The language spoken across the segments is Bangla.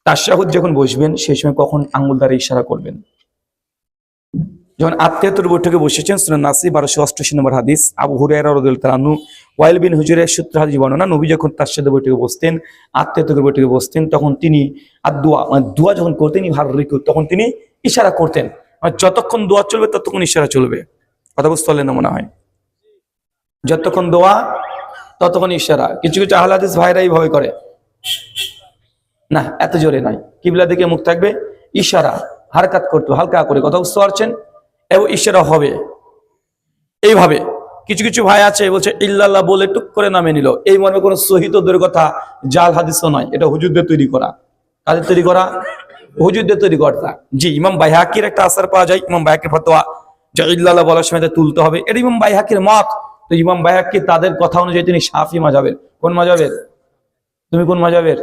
তাশাহুদ যখন বসবেন সেই সময় কখন আঙ্গুল দ্বারা ইশারা করবেন? যখন আত্মীয়তার বৈঠকে বসেছেন, সুনান নাসাই 1288 নম্বর হাদিস, আবু হুরায়রা রাদিয়াল্লাহু তাআলা আনহু, ওয়াইল বিন হুজরের সূত্রে হাদিস বর্ণনা, নবী যখন তার সাথে বৈঠকে বসতেন, আত্মীয়তার বৈঠকে বসতেন, তখন তিনি দোয়া মানে দোয়া যখন করতেন ভাররিকু, তখন তিনি ইশারা করতেন। মানে যতক্ষণ দোয়া চলবে ততক্ষণ ইশারা চলবে। কথা বুঝতে পারলেন না মনে হয়? যতক্ষণ দোয়া ততক্ষণ ইশারা। কিছু কিছু আহলে হাদিস ভাইরা এইভাবে করে, না এত জোরে নাই, কিবলা দিকে মুখ থাকবে, ইশারা হারকাত করতে হালকা করে, কথা বুঝতে পারছেন? এবং ইশারা হবে এইভাবে। কিছু কিছু ভাই আছে বলছে ইল্লাল্লাহ বলে টুক করে নামে নিল, এই মর্মে কোনো সহিহ দূরের কথা, জাল হাদিসও নয়, এটা হুজুরদের তৈরি করা। কাদের তৈরি করা? হুজুরদের তৈরি করা। জি, ইমাম বাইহাকির একটা আসার পাওয়া যায়, ইমাম বাইহাকির ফতোয়া যে ইল্লাল্লাহ বলার সময় তুলতে হবে, এটা ইমাম বাইহাকির মত। তো ইমাম বাইহাকি তাদের কথা অনুযায়ী তিনি শাফি মাযহাবের। কোন মাযহাবের? তুমি কোন মাযহাবের?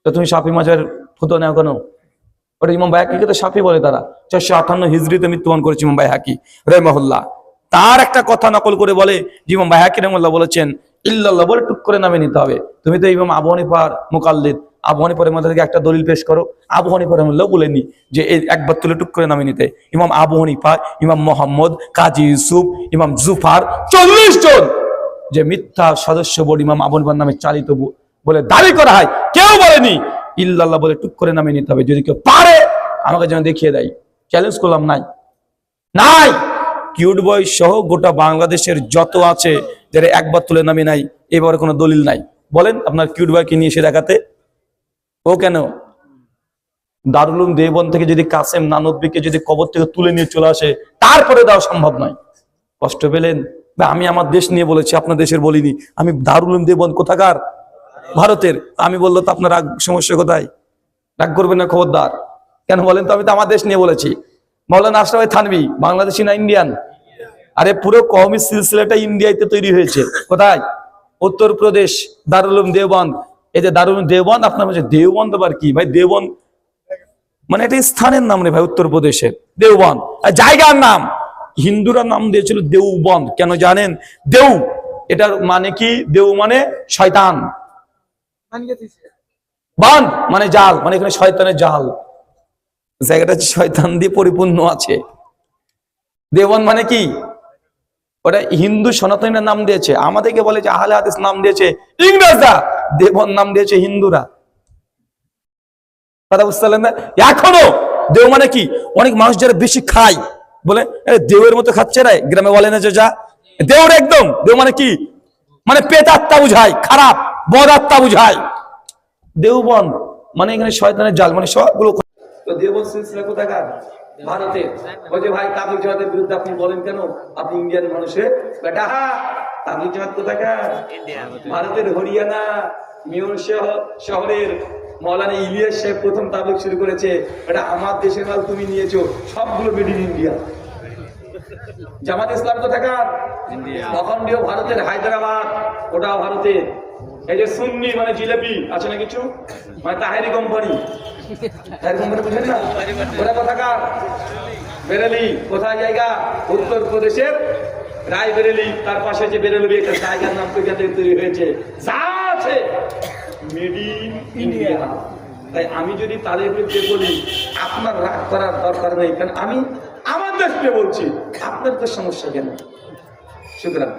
তো তুমি শাফি মাযহাবের ফতোয়া নাও কেন? ওটা ইমাম বাইহাকিকে তো শাফি বলে তারা। 458 হিজরিতে মৃত্যুবরণ করেছে ইমাম বাইহাকি রাহিমাহুল্লাহ। তার একটা কথা নকল করে বলে যে ইমাম বাইহাকি রাহিমাহুল্লাহ বলেছেন ইল্লাল্লাহ বলে টুক করে নামে নিতে হবে। তুমি তো ইমাম আবু হানিফার মুকাল্লিদ, আবু হানিফার মধ্যে থেকে একটা দলিল পেশ করো। আবু হানিফা রাহিমাহুল্লাহ বলেনি যে এই একবার তুলে টুক করে নামে নিতে। ইমাম আবু হানিফা, ইমাম মোহাম্মদ, কাজী ইউসুফ, ইমাম জুফার 40 জন যে মিথ্যা সদস্য বোর্ড ইমাম আবু হানিফার নামে চালিত বলে দাবি করা হয়, কেউ বলেনি ইল্লাল্লাহ বলে টুক করে নামে নিতে হবে। যদি কেউ পারে আমাকে যেন দেখিয়ে দেয়, চ্যালেঞ্জ করলাম। নাই নাই কিউট বয় সহ গোটা বাংলাদেশের যত আছে যারা একবার তুলে নামে নাই, এবারে কোনো দলিল নাই। বলেন আপনার কিউট বয়কে নিয়ে এসে দেখাতে। ও কেন? দারুল উলুম দেওবন্দ থেকে যদি কাসেম নানদবিকে যদি কবর থেকে তুলে নিয়ে চলে আসে, তারপরে দেওয়া সম্ভব নয়। কষ্ট পেলেন? আমি আমার দেশ নিয়ে বলেছি, আপনার দেশের বলিনি। আমি দারুল উলুম দেওবন্দ কোথাকার? ভারতের। আমি বললো তো আপনার সমস্যা কোথায়? রাগ করবেন না, খবরদার। কেন বলেন তো? আমি তো আমার দেশ নিয়ে বলেছি। মাওলানা আশরাফ আলী থানভী বাংলাদেশি না ইন্ডিয়ান? আরে পুরো কওমি সিলসিলাটা ইন্ডিয়াতে তৈরি হয়েছে। কোথায়? উত্তরপ্রদেশ, দারুল উলুম দেওবন্দ। এই যে দারুল উলুম দেওবন্দ, আপনার বলছে দেওবন্দ আবার কি ভাই? দেওবন্দ মানে এটা স্থানের নাম রে ভাই, উত্তরপ্রদেশের দেওবন্দ জায়গার নাম। হিন্দুরা নাম দিয়েছিল দেওবন্দ, কেন জানেন? দেউ এটার মানে কি? দেউ মানে শয়তান, বন্দ মানে জাল, মানে এখানে শয়তানের জাল, জায়গাটা শয়তান দিয়ে পরিপূর্ণ আছে। দেওবন্দ মানে কি? ওটা হিন্দু সনাতনীরা নাম দিয়েছে, আমাদেরকে বলে যে আহলে হাদিস নাম দিয়েছে ইংরেজরা, দেওবন্দ নাম দিয়েছে হিন্দুরা। কথা বুঝতে পারলেন না? এখনো দেও মানে কি? অনেক মানুষ যারা বেশি খায় বলে দেওয়ের মতো খাচ্ছে রে, গ্রামে বলে না যে যা দেওর একদম। দেও মানে কি? মানে পেট আত্মা বুঝায়, খারাপ বদ আত্মা বুঝায়। দেওবন্দ মানে এখানে শয়তানের জাল, মানে সবগুলো। তো দেওবন্দ সিলসিলা কোথাকার? ভারতের। ওই যে ভাই তাবলীগ জামাতের বিরুদ্ধে আপনি বলেন কেন? আপনি ইন্ডিয়ান মানুষের বেটা। তাবলীগ জামাত কোথাকার? ভারতের হরিয়ানা মিয়র শহরের মৌলানা ইলিয়াস সাহেব প্রথম তাবলীগ শুরু করেছে। এটা আমার দেশের মাল তুমি নিয়েছো, সবগুলো মেড ইন ইন্ডিয়া। জামাত ইসলাম কোথাকার? অখণ্ডীয় ভারতের হায়দ্রাবাদ, ওটাও ভারতের। এই যে সুন্নি মানে জিলেপি আছে না কিছু, মানে তাহেরি কোম্পানি, তাহেরি কোম্পানি বুঝেন না? ওরা কোথাকার? বেরেলি। কোথায় জায়গা? উত্তরপ্রদেশের রায়বেরেলি। তার পাশে যে বেরেলি একটা জায়গার নাম তৈরি হয়েছে, যা আছে মেড ইন ইন্ডিয়া। তাই আমি যদি তাদের বিরুদ্ধে বলি, আপনার রাগ করার দরকার নেই, কারণ আমি আমার দেশকে বলছি, আপনার তো সমস্যা কেন? সুতরাং